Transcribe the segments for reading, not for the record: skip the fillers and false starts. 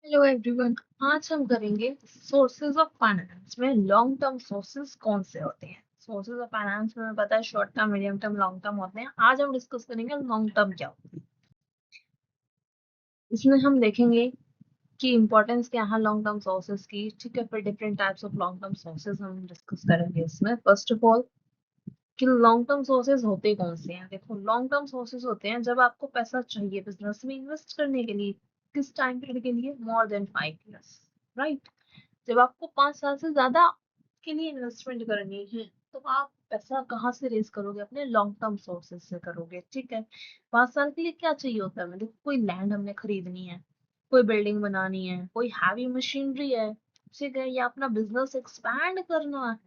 Hello everyone. आज हम करेंगे सोर्सेज ऑफ फाइनेंस में लॉन्ग टर्म सोर्सेज कौन से होते हैं। सोर्सेज ऑफ फाइनेंस में पता है short term, medium term, long term होते हैं। आज हम डिस्कस करेंगे लॉन्ग टर्म क्या होता है। इसमें हम देखेंगे कि इंपॉर्टेंस क्या है लॉन्ग टर्म सोर्सेज की। ठीक है, फिर different types of long term sources हम डिस्कस करेंगे इसमें। फर्स्ट ऑफ ऑल कि लॉन्ग टर्म सोर्सेज होते कौन से हैं। देखो, लॉन्ग टर्म सोर्सेज होते हैं जब आपको पैसा चाहिए बिजनेस में इन्वेस्ट करने के लिए। किस टाइम पीरियड के लिए? More than 5 years, right. जब आपको 5 साल से ज्यादा के लिए इन्वेस्टमेंट करनी है तो आप पैसा कहाँ से रेज करोगे? अपने लॉन्ग टर्म सोर्सेज से करोगे। ठीक है, 5 साल के लिए क्या चाहिए होता है हमें? देखो, कोई लैंड हमने खरीदनी है, कोई बिल्डिंग बनानी है, कोई हैवी मशीनरी है, ठीक है, या अपना बिजनेस एक्सपैंड करना है,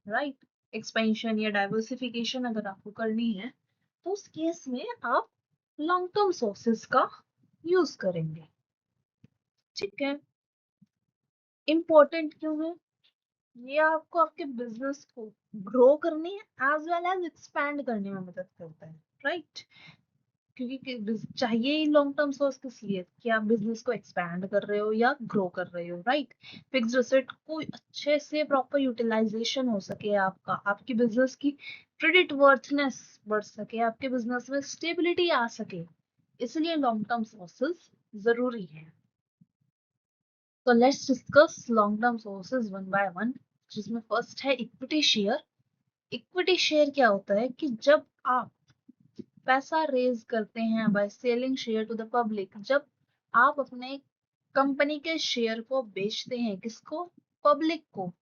राइट। एक्सपेंशन या डाइवर्सिफिकेशन अगर आपको करनी है तो उस केस में आप लॉन्ग टर्म सोर्सेज का यूज करेंगे। ठीक है, इम्पोर्टेंट क्यों है? ये आपको आपके बिजनेस को ग्रो करने एज वेल एज एक्सपैंड करने में मदद करता है, राइट। क्योंकि चाहिए ही लॉन्ग टर्म सोर्स किस लिए? कि आप बिजनेस को एक्सपैंड कर रहे हो या ग्रो कर रहे हो, राइट। फिक्स्ड एसेट को अच्छे से प्रॉपर यूटिलाइजेशन हो सके, आपका आपकी बिजनेस की क्रेडिट वर्थनेस बढ़ सके, आपके बिजनेस में स्टेबिलिटी आ सके, इसलिए लॉन्ग टर्म सोर्सेज जरूरी है। तो let's discuss long term sources one by one, जिसमें फर्स्ट है इक्विटी शेयर। इक्विटी शेयर क्या होता है कि जब आप पैसा रेज करते हैं by selling share to the public, जब आप अपने कंपनी के शेयर को बेचते हैं, किसको? पब्लिक को।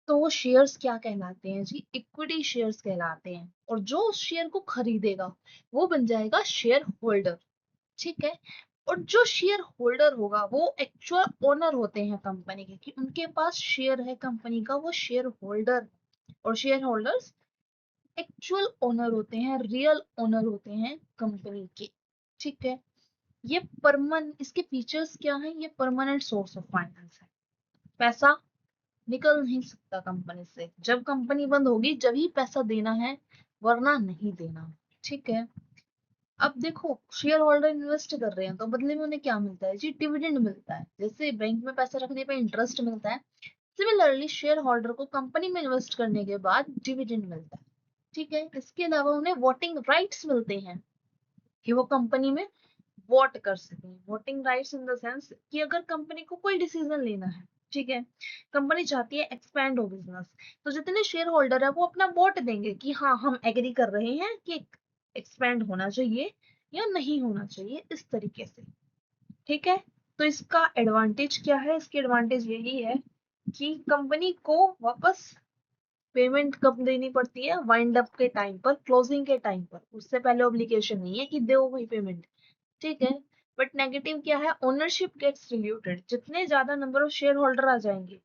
तो वो शेयर्स क्या कहलाते हैं जी? इक्विटी शेयर्स कहलाते हैं। और जो उस शेयर को खरीदेगा वो बन जाएगा शेयर होल्डर। ठीक है, और जो शेयर होल्डर होगा वो एक्चुअल ओनर होते हैं कंपनी के, कि उनके पास शेयर है कंपनी का, वो शेयर होल्डर। और शेयर होल्डर्स एक्चुअल ओनर होते हैं, रियल ओनर होते हैं कंपनी के। ठीक है, ये इसके फीचर्स क्या हैं? ये परमानेंट सोर्स ऑफ फाइनेंस है। पैसा निकल नहीं सकता कंपनी से। जब कंपनी बंद होगी जब ही पैसा देना है, वरना नहीं देना। ठीक है, अब देखो, शेयर होल्डर इन्वेस्ट कर रहे हैं तो बदले में उन्हें क्या मिलता है जी? डिविडेंड मिलता है। जैसे बैंक में पैसा रखने पे इंटरेस्ट मिलता है, सिमिलरली शेयर होल्डर को कंपनी में इन्वेस्ट करने के बाद डिविडेंड मिलता है। ठीक है, इसके अलावा उन्हें वोटिंग राइट्स मिलते हैं कि वो कंपनी में वोट कर सकें। Voting rights in the sense कि अगर कंपनी को कोई डिसीजन लेना है, ठीक है, कंपनी चाहती है एक्सपैंड हो बिजनेस, तो जितने शेयर होल्डर है वो अपना वोट देंगे कि हाँ, हम एग्री कर रहे हैं कि एक्सपैंड होना चाहिए या नहीं होना चाहिए, इस तरीके से। ठीक है, तो इसका एडवांटेज क्या है? इसकी एडवांटेज यही है कि कंपनी को वापस पेमेंट कब देनी पड़ती है? वाइंड अप के टाइम पर, क्लोजिंग के टाइम पर। उससे पहले ऑब्लिगेशन नहीं है कि दो वही पेमेंट। ठीक है, बट नेगेटिव क्या है? Ownership gets diluted. जितने ज्यादा नंबर ऑफ शेयर होल्डर आ जाएंगे,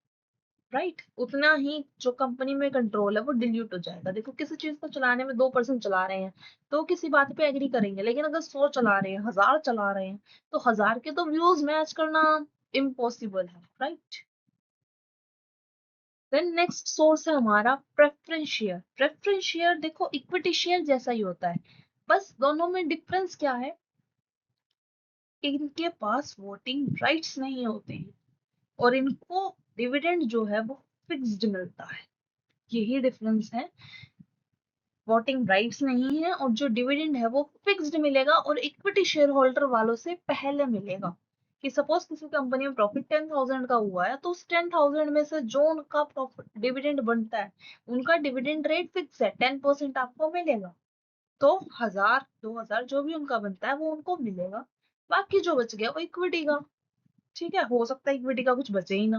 राइट, उतना ही जो कंपनी में कंट्रोल है वो डिल्यूट हो जाएगा। देखो, किसी चीज को चलाने में 2% चला रहे हैं तो किसी बात पे एग्री करेंगे, लेकिन अगर 100 चला रहे हैं, 1000 चला रहे हैं, तो 1000 के तो व्यूज मैच करना इम्पॉसिबल है, राइट। देन नेक्स्ट सोर्स है हमारा प्रेफरेंस शेयर। प्रेफरेंस शेयर देखो इक्विटी शेयर जैसा ही होता है, बस दोनों में डिफरेंस क्या है? इनके पास वोटिंग राइट्स नहीं होते हैं और इनको डिविडेंड जो है वो फिक्स्ड मिलता है। यही डिफरेंस है। वोटिंग राइट्स नहीं है और जो डिविडेंड है वो फिक्स्ड मिलेगा और इक्विटी शेयर होल्डर वालों से पहले मिलेगा। कि सपोज किसी कंपनी में प्रॉफिट 10,000 का हुआ है तो उस 10,000 में से जो उनका प्रॉफिट डिविडेंड बनता है, उनका डिविडेंड रेट फिक्स है, 10% आपको मिलेगा। तो 1,000 2,000 जो भी उनका बनता है वो उनको मिलेगा। बाकी जो बच गया वो इक्विटी का। ठीक है, हो सकता है इक्विटी का कुछ बचे ही ना,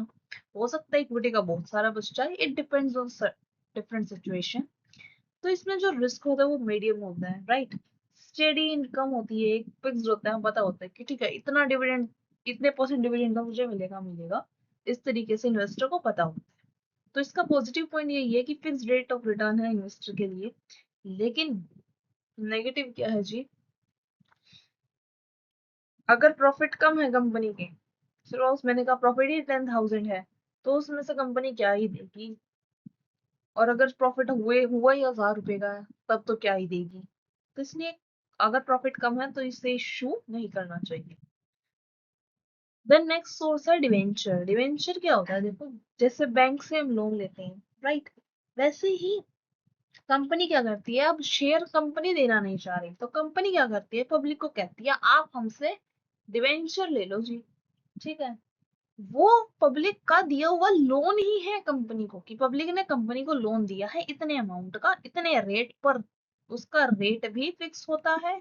हो सकता है इक्विटी का बहुत सारा बच जाए। It depends on different situation. तो इसमें जो रिस्क होता है वो मीडियम होता है, राइट। स्टेडी इनकम होती है, एक फिक्स होता है, पता होता है कि ठीक है, इतना डिविडेंड, इतने परसेंट डिविडेंड का मुझे मिलेगा मिलेगा। इस तरीके से इन्वेस्टर को पता होता है। तो इसका पॉजिटिव पॉइंट यही है कि फिक्स रेट ऑफ रिटर्न है इन्वेस्टर के लिए। लेकिन नेगेटिव क्या है जी? अगर प्रॉफिट कम है कंपनी के, सपोज मैंने कहा प्रॉफिट ही 10,000 है, तो उसमें से कंपनी क्या ही देगी? और अगर प्रॉफिट हुआ ही 1,000 रुपए का है, तब तो क्या ही देगी? तो इसलिए अगर प्रॉफिट कम है तो इसे इशू नहीं करना चाहिए। देन नेक्स्ट सोर्स है डिवेंचर। डिवेंचर क्या होता है? देखो, जैसे बैंक से हम लोन लेते हैं, राइट, वैसे ही कंपनी क्या करती है, अब शेयर कंपनी देना नहीं चाह रही तो कंपनी क्या करती है, पब्लिक को कहती है आप हमसे डिवेंचर ले लो जी। ठीक है, वो पब्लिक का दिया हुआ लोन ही है कंपनी को, कि पब्लिक ने कंपनी को लोन दिया है इतने अमाउंट का, इतने रेट पर। उसका रेट भी फिक्स होता है,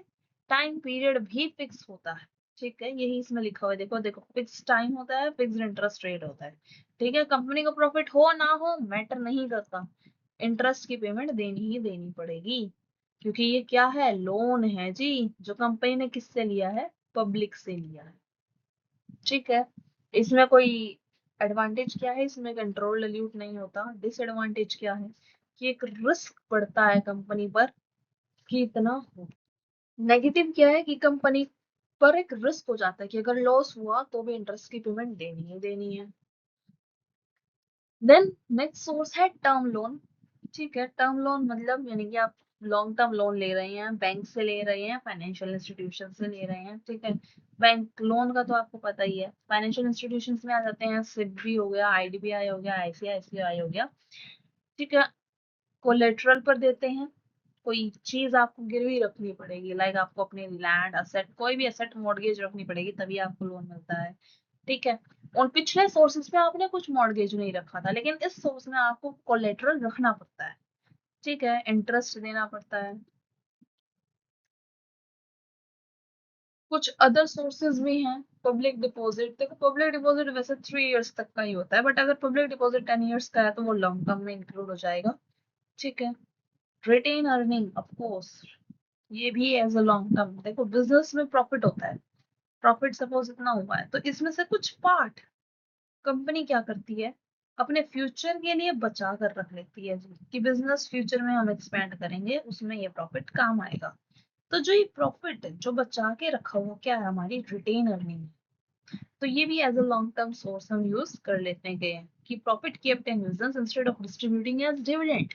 टाइम पीरियड भी फिक्स होता है। ठीक है, यही इसमें लिखा हुआ है, देखो देखो, फिक्स टाइम होता है, फिक्स इंटरेस्ट रेट होता है। ठीक है, कंपनी को प्रॉफिट हो ना हो मैटर नहीं करता, इंटरेस्ट की पेमेंट देनी ही देनी पड़ेगी, क्योंकि ये क्या है, लोन है जी, जो कंपनी ने किससे लिया है, पब्लिक से लिया है। ठीक है, इसमें कोई एडवांटेज क्या है, इसमें कंट्रोल डिल्यूट नहीं होता। डिसएडवांटेज क्या है, कि एक रिस्क पड़ता है कंपनी पर कि इतना हो। नेगेटिव क्या है, कि कंपनी पर एक रिस्क हो जाता है कि अगर लॉस हुआ तो भी इंटरेस्ट की पेमेंट देनी है देनी है। देन नेक्स्ट सोर्स है टर्म लोन। ठीक है, टर्म लोन मतलब यानी कि आप लॉन्ग टर्म लोन ले रहे हैं, बैंक से ले रहे हैं, फाइनेंशियल इंस्टीट्यूशन से ले रहे हैं। ठीक है, बैंक लोन का तो आपको पता ही है, फाइनेंशियल इंस्टीट्यूशंस में आ जाते हैं, सिडबी हो गया, आईडीबीआई हो गया, आईसीआईसीआई हो गया। ठीक है, कोलेटरल पर देते हैं, कोई चीज आपको गिरवी रखनी पड़ेगी, लाइक आपको अपने लैंड असेट, कोई भी असेट मॉर्गेज रखनी पड़ेगी, तभी आपको लोन मिलता है। ठीक है, और पिछले सोर्सेज में आपने कुछ मॉर्गेज नहीं रखा था, लेकिन इस सोर्स में आपको कोलेटरल रखना पड़ता है। ठीक है, इंटरेस्ट देना पड़ता है। कुछ अदर सोर्सेज भी हैं, पब्लिक डिपॉजिट। देखो, पब्लिक डिपॉजिट वैसे 3 इयर्स तक का ही होता है, बट अगर पब्लिक डिपॉजिट 10 इयर्स का है तो वो लॉन्ग टर्म में इंक्लूड हो जाएगा। ठीक है, रिटेन अर्निंग ऑफ कोर्स, ये भी एज अ लॉन्ग टर्म। देखो, बिजनेस में प्रॉफिट होता है, प्रॉफिट सपोज इतना हुआ है तो इसमें से कुछ पार्ट कंपनी क्या करती है, अपने फ्यूचर के लिए बचा कर रख लेती है जी, कि बिजनेस फ्यूचर में हम एक्सपेंड करेंगे, उसमें ये प्रॉफिट काम आएगा। तो जो ये प्रॉफिट जो बचा के रखा हुआ क्या है, हमारी रिटेन अर्निंग। तो ये भी as a long term source हम यूज कर लेते हैं, कि profit kept in business instead of distributing as dividend.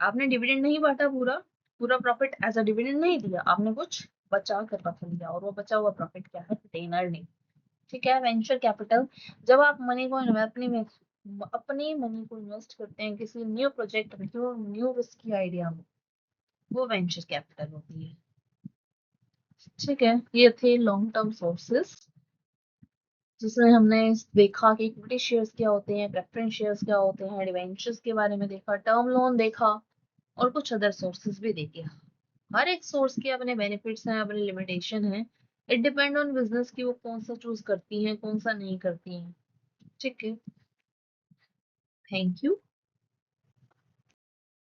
आपने डिविडेंड नहीं बांटा, पूरा पूरा प्रॉफिट एज अ डिविडेंड नहीं दिया, आपने कुछ बचा कर रख लिया, और वो बचा हुआ प्रॉफिट क्या है, रिटेन अर्निंग। ठीक है, वेंचर कैपिटल, जब आप मनी को अपनी में अपनी मनी को इन्वेस्ट करते हैं किसी न्यू प्रोजेक्ट में, न्यू रिस्की आइडिया में, वो वेंचर कैपिटल होती है। ठीक है, ये थे लॉन्ग टर्म सोर्सेस, जिसमें हमने देखा कि इक्विटी शेयर्स क्या होते हैं, प्रेफरेंस शेयर्स क्या होते हैं, डिवेंचर्स के बारे में देखा, टर्म लोन देखा, और कुछ अदर सोर्सेस भी देखे। हर एक सोर्स के अपने बेनिफिट्स हैं, अपने लिमिटेशन है। इट डिपेंड ऑन बिजनेस की वो कौन सा चूज करती हैं, कौन सा नहीं करती हैं। ठीक है, थैंक यू।